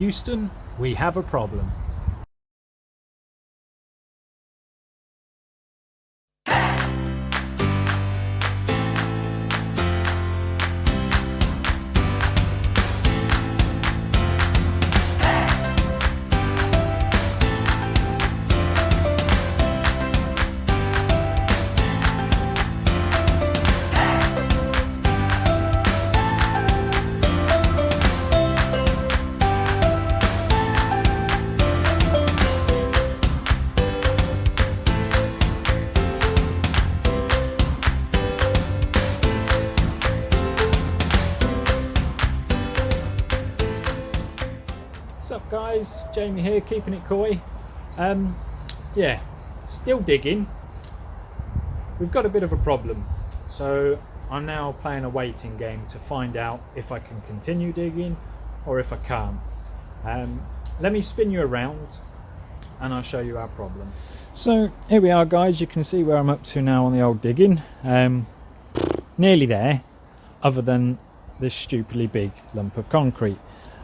Houston, we have a problem. What's up guys, Jamie here, keeping it coy. Yeah, still digging. We've got a bit of a problem, so I'm now playing a waiting game to find out if I can continue digging or if I can't. Let me spin you around and I'll show you our problem. So here we are guys, you can see where I'm up to now on the old digging. Nearly there, other than this stupidly big lump of concrete.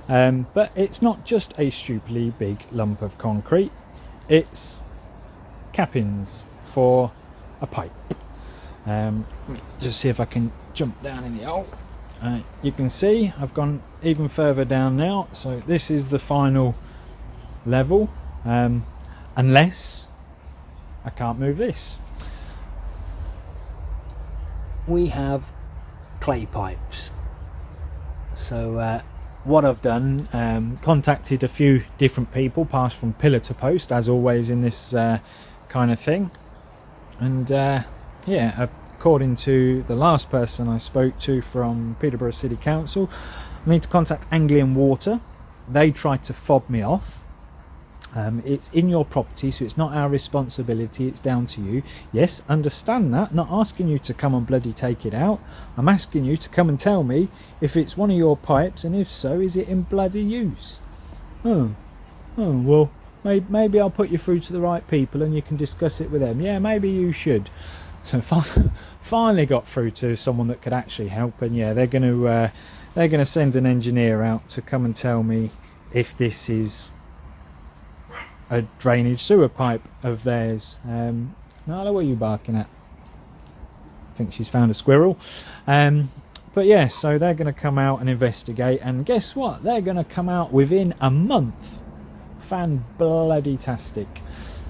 But it's not just a stupidly big lump of concrete, it's cappings for a pipe. Let me just see if I can jump down in the hole. You can see I've gone even further down now, so this is the final level, unless I can't move this. We have clay pipes, so what I've done, contacted a few different people, passed from pillar to post as always in this kind of thing, and yeah, according to the last person I spoke to from Peterborough City Council, I need to contact Anglian Water. They tried to fob me off. It's in your property, so it's not our responsibility, it's down to you. Yes, understand that, not asking you to come and bloody take it out. I'm asking you to come and tell me if it's one of your pipes, and if so, is it in bloody use? Oh well, maybe I'll put you through to the right people and you can discuss it with them. Yeah, maybe you should. So finally got through to someone that could actually help, and yeah, they're gonna send an engineer out to come and tell me if this is a drainage sewer pipe of theirs. Nala, what are you barking at? I think she's found a squirrel. But yeah, so they're going to come out and investigate, and guess what? They're going to come out within a month. Fan-bloody-tastic.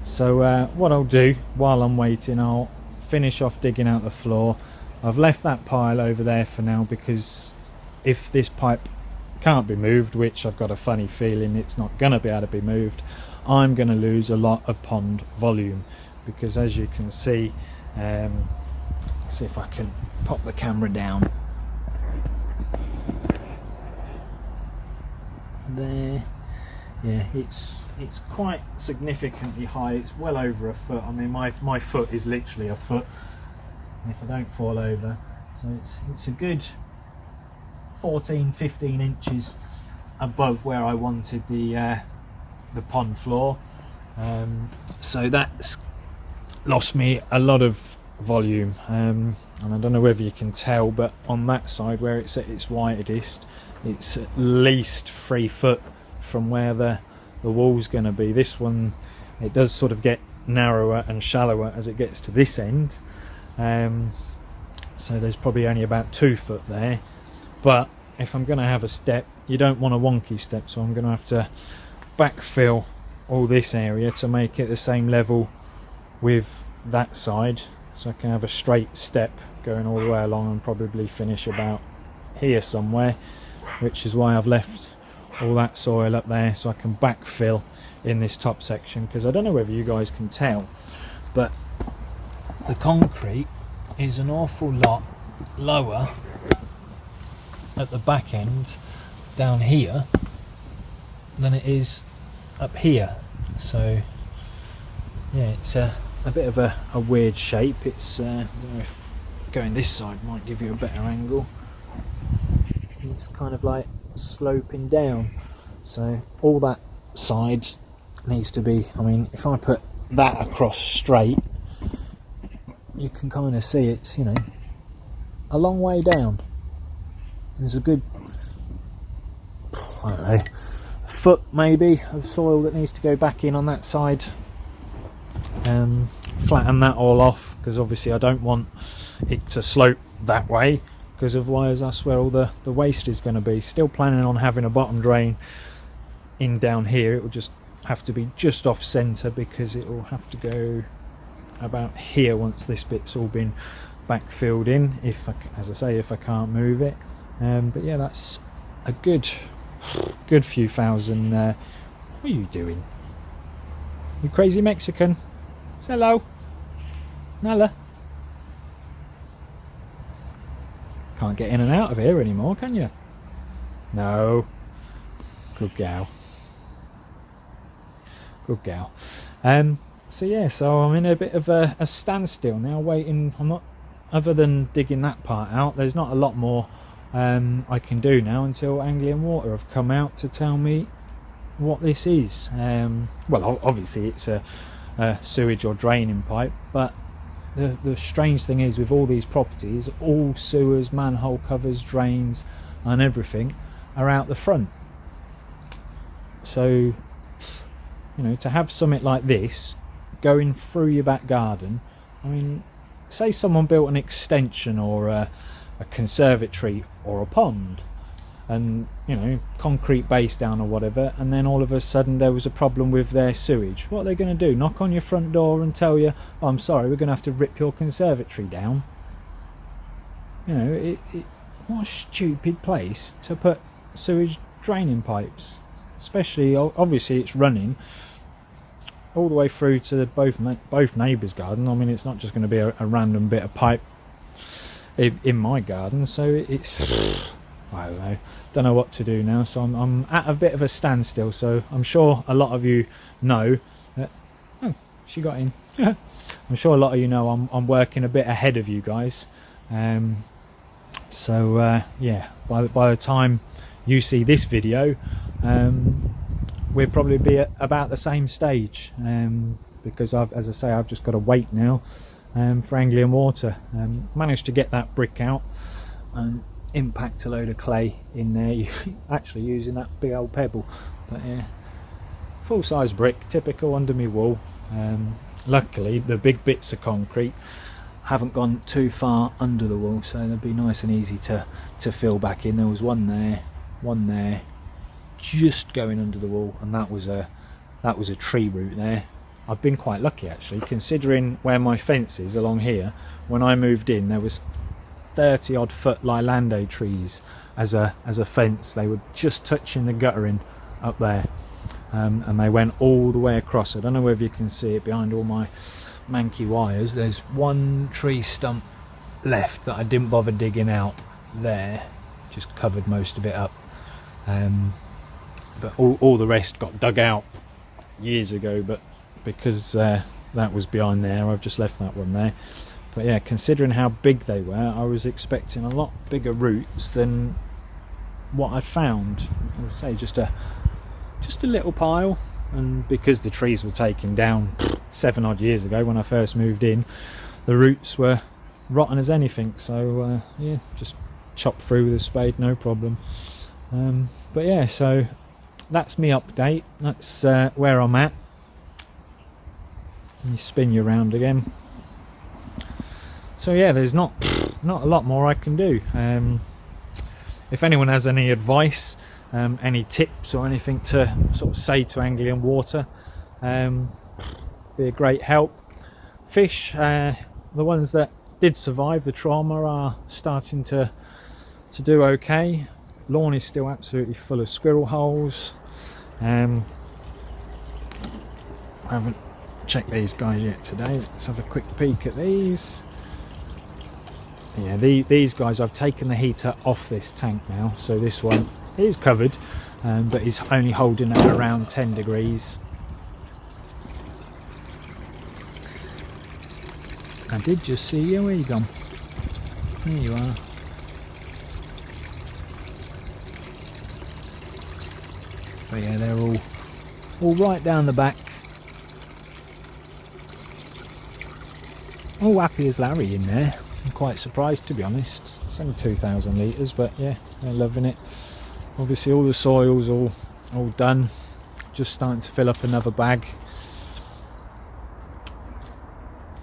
So what I'll do while I'm waiting, I'll finish off digging out the floor. I've left that pile over there for now, because if this pipe can't be moved, which I've got a funny feeling it's not going to be able to be moved, I'm going to lose a lot of pond volume, because as you can see, see if I can pop the camera down there. Yeah, it's quite significantly high. It's well over a foot. I mean, my foot is literally a foot, and if I don't fall over, so it's a good 14-15 inches above where I wanted the pond floor, so that's lost me a lot of volume, and I don't know whether you can tell, but on that side where it's at its widest, it's at least 3 foot from where the wall's going to be. This one, it does sort of get narrower and shallower as it gets to this end, so there's probably only about 2 foot there. But if I'm going to have a step, you don't want a wonky step, so I'm going to have to backfill all this area to make it the same level with that side, so I can have a straight step going all the way along and probably finish about here somewhere, which is why I've left all that soil up there, so I can backfill in this top section, because I don't know whether you guys can tell, but the concrete is an awful lot lower at the back end down here than it is up here. So yeah, it's a bit of a weird shape. It's I don't know if going this side might give you a better angle. It's kind of like sloping down, so all that side needs to be, I mean, if I put that across straight, you can kind of see it's, you know, a long way down. There's a good, I don't know, foot maybe of soil that needs to go back in on that side. Flatten that all off, because obviously I don't want it to slope that way, because otherwise that's where all the waste is going to be. Still planning on having a bottom drain in down here. It will just have to be just off centre, because it will have to go about here once this bit's all been backfilled in, if as I say, if I can't move it. But yeah, that's a good few thousand. What are you doing, you crazy Mexican? Say hello, Nala. Can't get in and out of here anymore, can you? No. Good gal. Good gal. So yeah, so I'm in a bit of a standstill now, waiting. I'm not, other than digging that part out, there's not a lot more I can do now until Anglian Water have come out to tell me what this is. Well, obviously it's a sewage or draining pipe, but the strange thing is, with all these properties, all sewers, manhole covers, drains and everything are out the front. So, you know, to have something like this going through your back garden, I mean, say someone built an extension or a conservatory or a pond, and, you know, concrete base down or whatever, and then all of a sudden there was a problem with their sewage. What are they going to do? Knock on your front door and tell you, oh, I'm sorry, we're going to have to rip your conservatory down? You know, what a stupid place to put sewage draining pipes. Especially, obviously it's running all the way through to both neighbours' garden. I mean, it's not just going to be a random bit of pipe in my garden, so it's I don't know what to do now. So I'm at a bit of a standstill. So I'm sure a lot of you know that, oh, she got in. I'm sure a lot of you know I'm working a bit ahead of you guys. So yeah, by the time you see this video, we'll probably be at about the same stage, because as I say, I've just got to wait now for Anglian Water. Managed to get that brick out and impact a load of clay in there, actually using that big old pebble. But yeah, full size brick, typical under my wall. Luckily the big bits of concrete haven't gone too far under the wall, so they'll be nice and easy to fill back in. There was one there just going under the wall, and that was a tree root there. I've been quite lucky actually, considering where my fence is along here. When I moved in, there was 30 odd foot Lilande trees as a fence. They were just touching the guttering up there, and they went all the way across. I don't know whether you can see it behind all my manky wires. There's one tree stump left that I didn't bother digging out there, just covered most of it up, but all the rest got dug out years ago, but because that was behind there, I've just left that one there. But yeah, considering how big they were, I was expecting a lot bigger roots than what I found. As I say, just a little pile, and because the trees were taken down 7 odd years ago when I first moved in, the roots were rotten as anything. So yeah, just chop through with a spade, no problem. But yeah, so that's me update. That's where I'm at. Let me spin you around again. So yeah, there's not a lot more I can do. If anyone has any advice, any tips or anything to sort of say to Anglian Water, be a great help. Fish, the ones that did survive the trauma, are starting to do okay. Lawn is still absolutely full of squirrel holes. I haven't checked these guys yet today. Let's have a quick peek at these. Yeah, these guys, I've taken the heater off this tank now, so this one is covered, but is only holding at around 10 degrees. I did just see you. Where you gone? Here you are. But yeah, they're all right down the back. All happy as Larry in there. I'm quite surprised, to be honest. It's only 2,000 litres, but yeah, they're loving it. Obviously all the soil's all all done. Just starting to fill up another bag.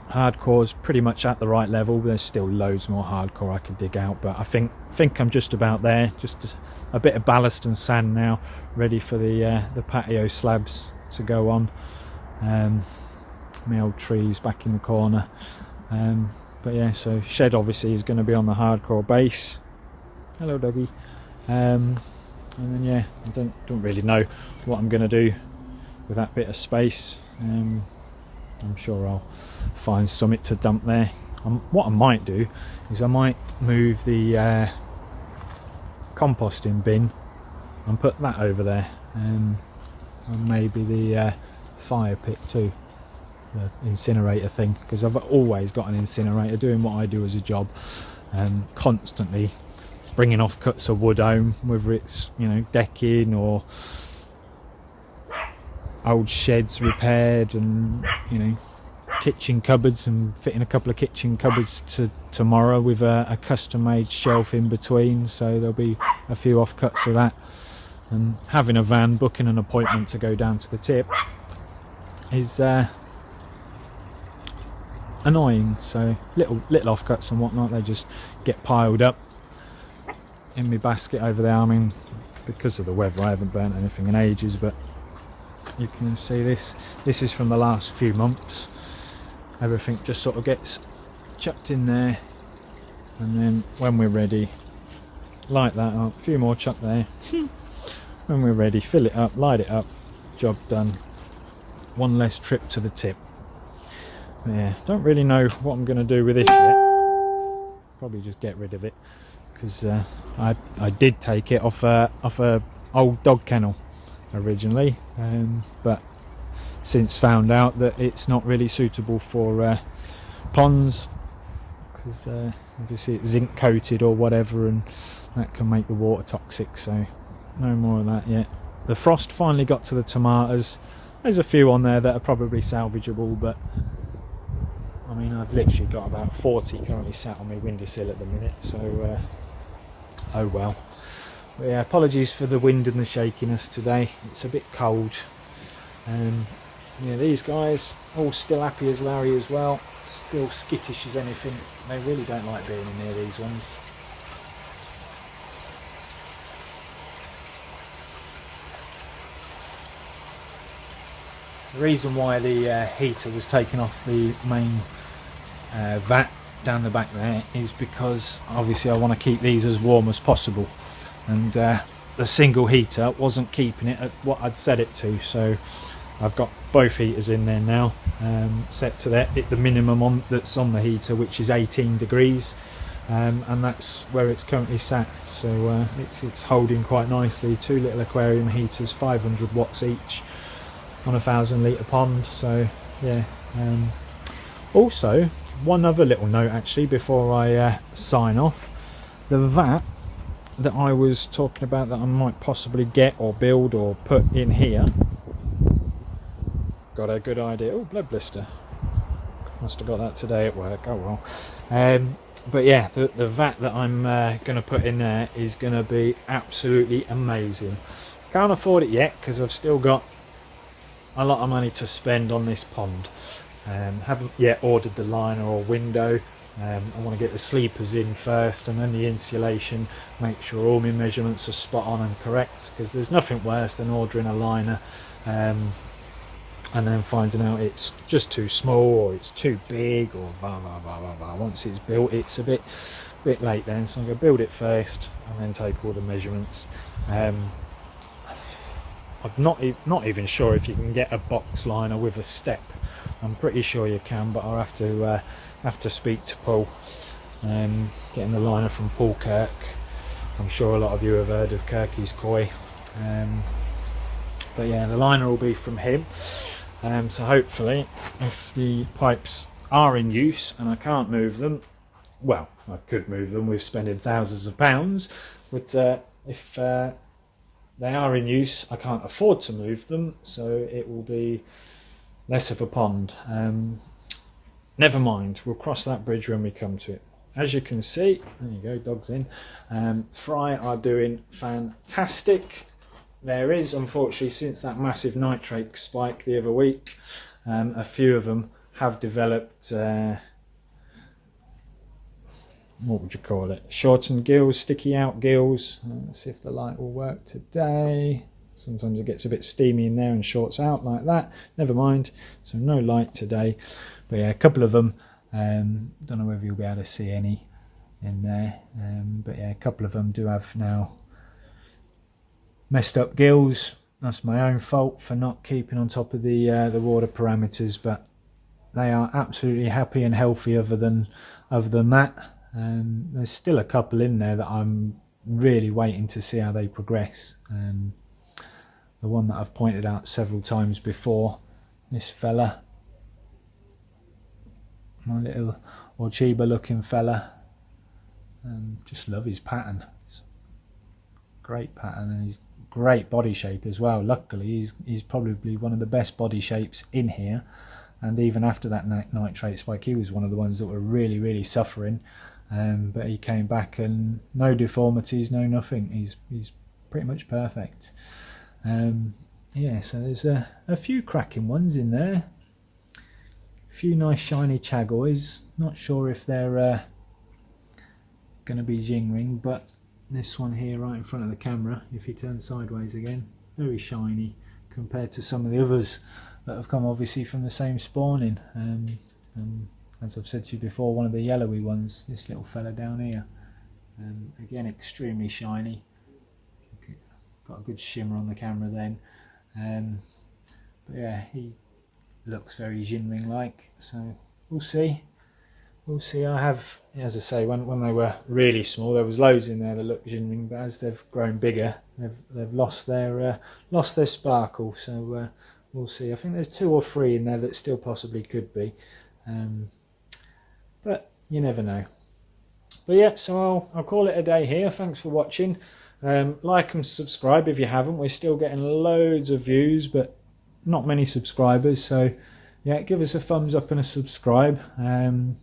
Hardcore's pretty much at the right level. There's still loads more hardcore I could dig out, but I think I'm just about there. Just a bit of ballast and sand now, ready for the patio slabs to go on. My old trees back in the corner. But yeah, so shed obviously is going to be on the hardcore base. Hello, doggy. And then yeah, I don't really know what I'm going to do with that bit of space. I'm sure I'll find something to dump there. What I might do is I might move the composting bin and put that over there, and maybe the fire pit too, the incinerator thing, because I've always got an incinerator doing what I do as a job, constantly bringing off cuts of wood home, whether it's, you know, decking or old sheds repaired, and, you know, kitchen cupboards, and fitting a couple of kitchen cupboards to tomorrow with a custom made shelf in between, so there'll be a few offcuts of that. And having a van, booking an appointment to go down to the tip is annoying, so little offcuts and whatnot, they just get piled up in my basket over there. I mean, because of the weather I haven't burnt anything in ages, but you can see this is from the last few months. Everything just sort of gets chucked in there, and then when we're ready, light that up, a few more chuck there. When we're ready, fill it up, light it up, job done. One less trip to the tip. But yeah, don't really know what I'm going to do with this yet. Probably just get rid of it, because I did take it off a old dog kennel originally, but since found out that it's not really suitable for ponds, because obviously it's zinc coated or whatever, and that can make the water toxic, so no more of that yet. The frost finally got to the tomatoes. There's a few on there that are probably salvageable, but I mean, I've literally got about 40 currently sat on my windowsill at the minute, so oh well. But yeah, apologies for the wind and the shakiness today. It's a bit cold. Yeah, these guys all still happy as Larry as well, still skittish as anything. They really don't like being in near these ones. The reason why the heater was taken off the main vat down the back there is because obviously I want to keep these as warm as possible, and the single heater wasn't keeping it at what I'd set it to, so I've got both heaters in there now, set to the minimum that's on the heater, which is 18 degrees, and that's where it's currently sat, so it's holding quite nicely. Two little aquarium heaters, 500 watts each, on a 1,000 litre pond. So yeah, also one other little note actually before I sign off. The vat that I was talking about that I might possibly get or build or put in here, got a good idea. Oh, blood blister, must have got that today at work. Oh well. But yeah, the vat that I'm going to put in there is going to be absolutely amazing. Can't afford it yet because I've still got a lot of money to spend on this pond. Haven't yet ordered the liner or window. I want to get the sleepers in first, and then the insulation, make sure all my measurements are spot on and correct, because there's nothing worse than ordering a liner and then finding out it's just too small or it's too big or blah blah blah blah blah. Once it's built, it's a bit late then, so I'm going to build it first and then take all the measurements. I'm not even sure if you can get a box liner with a step. I'm pretty sure you can, but I'll have to speak to Paul. Getting the liner from Paul Kirk. I'm sure a lot of you have heard of Kirky's Koi. But yeah, the liner will be from him. So hopefully, if the pipes are in use and I can't move them, well, I could move them with spending thousands of pounds, but if they are in use, I can't afford to move them, so it will be less of a pond. Never mind, we'll cross that bridge when we come to it. As you can see, there you go, dog's in. Fry are doing fantastic. there is, unfortunately, since that massive nitrate spike the other week, a few of them have developed, what would you call it, shortened gills, sticky out gills. Let's see if the light will work today. Sometimes it gets a bit steamy in there and shorts out like that. Never mind, so no light today. But yeah, a couple of them, don't know whether you'll be able to see any in there, but yeah, a couple of them do have now messed up gills. That's my own fault for not keeping on top of the water parameters, but they are absolutely happy and healthy other than that. There's still a couple in there that I'm really waiting to see how they progress. The one that I've pointed out several times before, this fella, my little Orchiba looking fella, just love his pattern. It's great pattern, and he's great body shape as well. Luckily he's probably one of the best body shapes in here, and even after that nitrate spike he was one of the ones that were really suffering, but he came back and no deformities, no nothing. He's pretty much perfect. Yeah, so there's a few cracking ones in there, a few nice shiny chagoys. Not sure if they're going to be Jingring, but this one here right in front of the camera, if he turns sideways again, very shiny compared to some of the others that have come obviously from the same spawning. And as I've said to you before, one of the yellowy ones, this little fella down here, again extremely shiny, got a good shimmer on the camera then. But yeah, he looks very Jinring like, so we'll see. I have, as I say, when they were really small there was loads in there that looked Jinring, but as they've grown bigger they've lost their sparkle, so we'll see. I think there's 2 or 3 in there that still possibly could be, but you never know. But yeah, so I'll call it a day here. Thanks for watching. Like and subscribe if you haven't. We're still getting loads of views but not many subscribers, so yeah, give us a thumbs up and a subscribe, and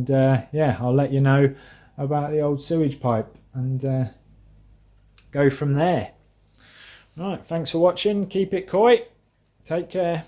yeah, I'll let you know about the old sewage pipe and go from there. Right, thanks for watching. Keep it coy. Take care.